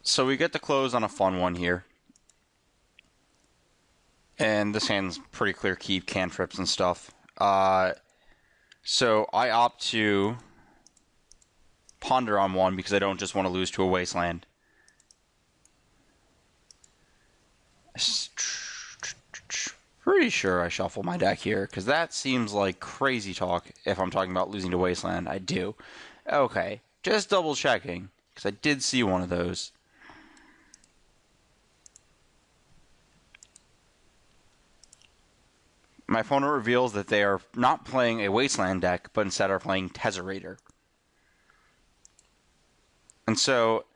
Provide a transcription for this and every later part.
So we get to close on a fun one here. And this hand's pretty clear keep, cantrips and stuff. So I opt to ponder on one because I don't just want to lose to a wasteland. Pretty sure I shuffle my deck here, because that seems like crazy talk if I'm talking about losing to wasteland. I do. Okay, just double checking, because I did see one of those. My opponent reveals that they are not playing a wasteland deck, but instead are playing Tezzerator. And so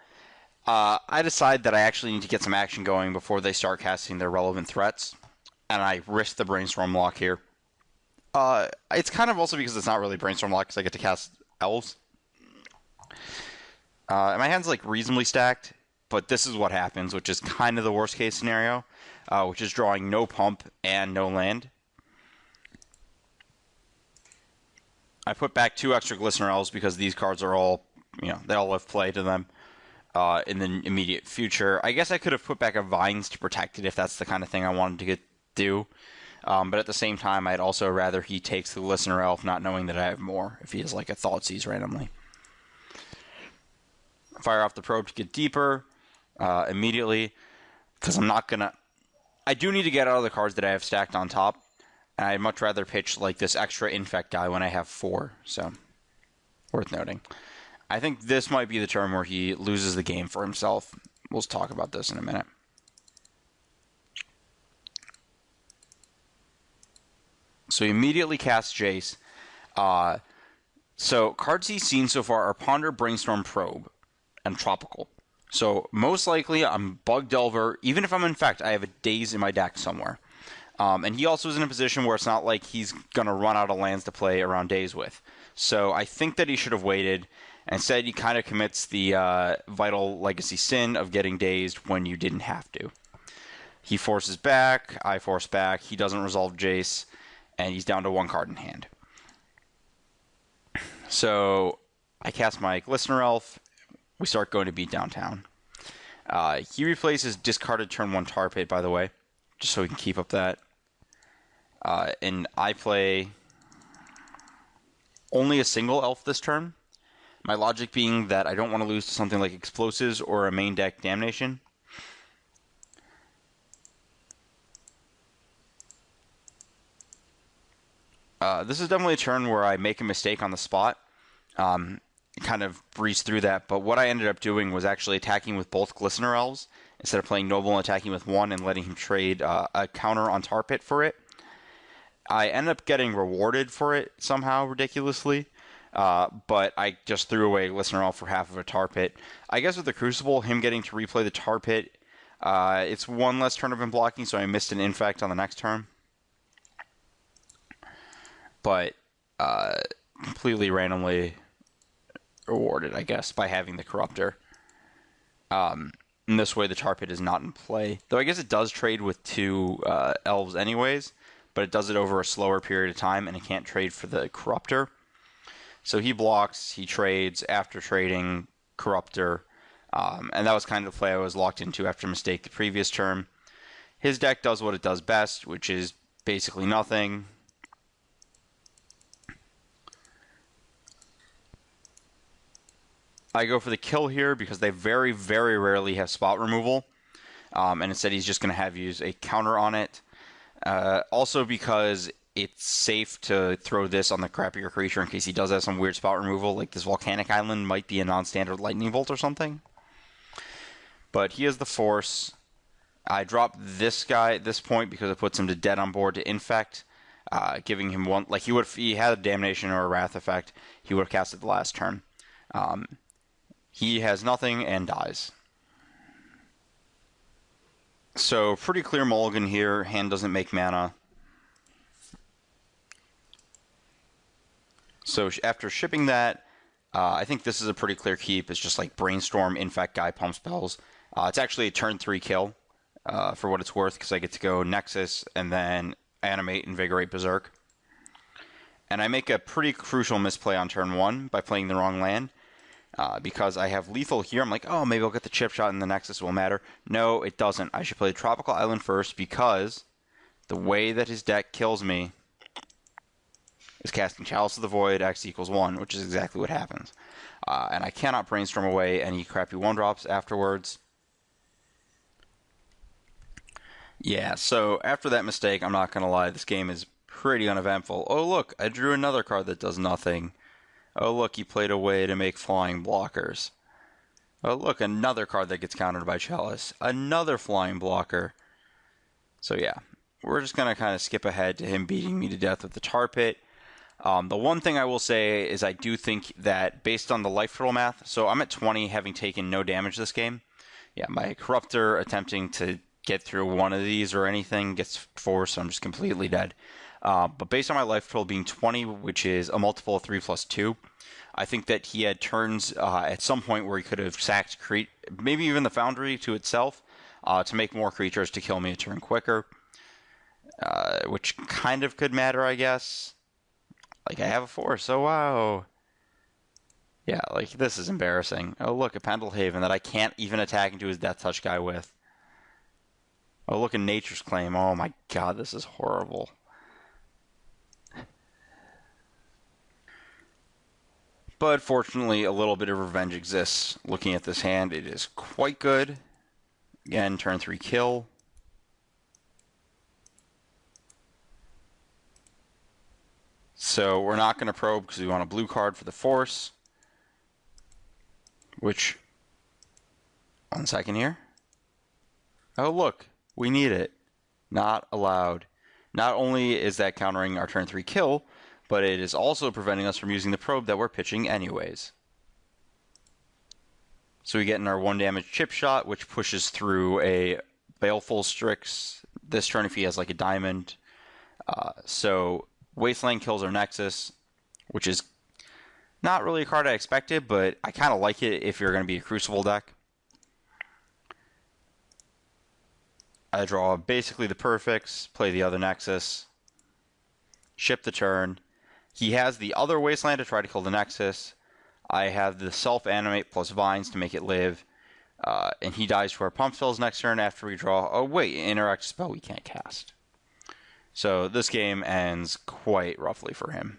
I decide that I actually need to get some action going before they start casting their relevant threats, and I risk the Brainstorm Lock here. It's kind of also because it's not really Brainstorm Lock, because I get to cast Elves. My hand's like reasonably stacked, but this is what happens, which is kind of the worst case scenario, which is drawing no pump and no land. I put back 2 extra Glistener Elves because these cards are all, they all have play to them in the immediate future. I guess I could have put back a Vines to protect it if that's the kind of thing I wanted to do. But at the same time, I'd also rather he takes the Glistener Elf, not knowing that I have more, if he has like a Thoughtseize randomly. Fire off the Probe to get deeper immediately, because I'm not going to... I do need to get out of the cards that I have stacked on top. And I'd much rather pitch like this extra Infect guy when I have 4, so worth noting. I think this might be the turn where he loses the game for himself. We'll talk about this in a minute. So he immediately casts Jace. So cards he's seen so far are Ponder, Brainstorm, Probe, and Tropical. So most likely I'm Bug Delver. Even if I'm Infect, I have a Daze in my deck somewhere. And he also is in a position where it's not like he's going to run out of lands to play around Daze with. So I think that he should have waited. Instead, he kind of commits the vital legacy sin of getting dazed when you didn't have to. He forces back, I force back, he doesn't resolve Jace, and he's down to 1 card in hand. So I cast my Glistener Elf, we start going to beat downtown. He replaces discarded turn 1 Tar Pit, by the way, just so we can keep up that. And I play only a single elf this turn. My logic being that I don't want to lose to something like Explosives or a main deck Damnation. This is definitely a turn where I make a mistake on the spot. Kind of breeze through that, but what I ended up doing was actually attacking with both Glistener Elves instead of playing Noble and attacking with 1 and letting him trade a counter on Tar Pit for it. I ended up getting rewarded for it somehow ridiculously, but I just threw away Glistener Elf for half of a Tar Pit. I guess with the Crucible, him getting to replay the Tar Pit, it's 1 less turn of him blocking, so I missed an Infect on the next turn. But completely randomly rewarded, I guess, by having the Corruptor. In this way, the Tar Pit is not in play. Though I guess it does trade with 2 Elves anyways, but it does it over a slower period of time, and it can't trade for the Corruptor. So he blocks, he trades after trading Corruptor, and that was kind of the play I was locked into after a mistake the previous turn. His deck does what it does best, which is basically nothing. I go for the kill here because they very, very rarely have spot removal, and instead he's just going to have use a counter on it. Also because it's safe to throw this on the crappier creature in case he does have some weird spot removal, like this Volcanic Island might be a non-standard Lightning Bolt or something. But he has the Force. I drop this guy at this point because it puts him to dead on board to Infect, giving him 1... Like, if he had a Damnation or a Wrath effect, he would have cast it the last turn. He has nothing and dies. So, pretty clear mulligan here. Hand doesn't make mana. So, after shipping that, I think this is a pretty clear keep. It's just like Brainstorm, Infect guy, Pump Spells. It's actually a turn 3 kill, for what it's worth, because I get to go Nexus and then Animate, Invigorate, Berserk. And I make a pretty crucial misplay on turn 1 by playing the wrong land. because I have lethal here. I'm like, oh, maybe I'll get the chip shot and the Nexus will matter. No, it doesn't. I should play Tropical Island first because the way that his deck kills me is casting Chalice of the Void, X equals 1, which is exactly what happens. And I cannot brainstorm away any crappy 1-drops afterwards. Yeah, so after that mistake, I'm not going to lie, this game is pretty uneventful. Oh, look, I drew another card that does nothing. Oh, look, he played away to make flying blockers. Oh, look, another card that gets countered by Chalice. Another flying blocker. So, yeah, we're just going to kind of skip ahead to him beating me to death with the Tar Pit. The one thing I will say is I do think that based on the life total math, so I'm at 20 having taken no damage this game. Yeah, my Corruptor attempting to get through one of these or anything gets forced, so I'm just completely dead. But based on my life total being 20, which is a multiple of 3 plus 2, I think that he had turns at some point where he could have sacked maybe even the Foundry to itself to make more creatures to kill me a turn quicker, which kind of could matter, I guess. Like, I have a force, so wow. Yeah, like, this is embarrassing. Oh, look, a Pendlehaven that I can't even attack into his Death Touch guy with. Oh, look, a Nature's Claim. Oh my god, this is horrible. But fortunately, a little bit of revenge exists. Looking at this hand, it is quite good. Again, turn 3 kill. So we're not going to probe because we want a blue card for the force. Which, 1 second here. Oh look, we need it. Not allowed. Not only is that countering our turn 3 kill, but it is also preventing us from using the probe that we're pitching anyways. So we get in our 1 damage chip shot, which pushes through a Baleful Strix this turn if he has like a diamond. So Wasteland kills our Nexus, which is not really a card I expected, but I kind of like it if you're going to be a Crucible deck. I draw basically the perfects, play the other Nexus, ship the turn. He has the other Wasteland to try to kill the Nexus. I have the self-animate plus Vines to make it live. And he dies to our Pump Spells next turn after we draw. Oh wait, interact spell we can't cast. So this game ends quite roughly for him.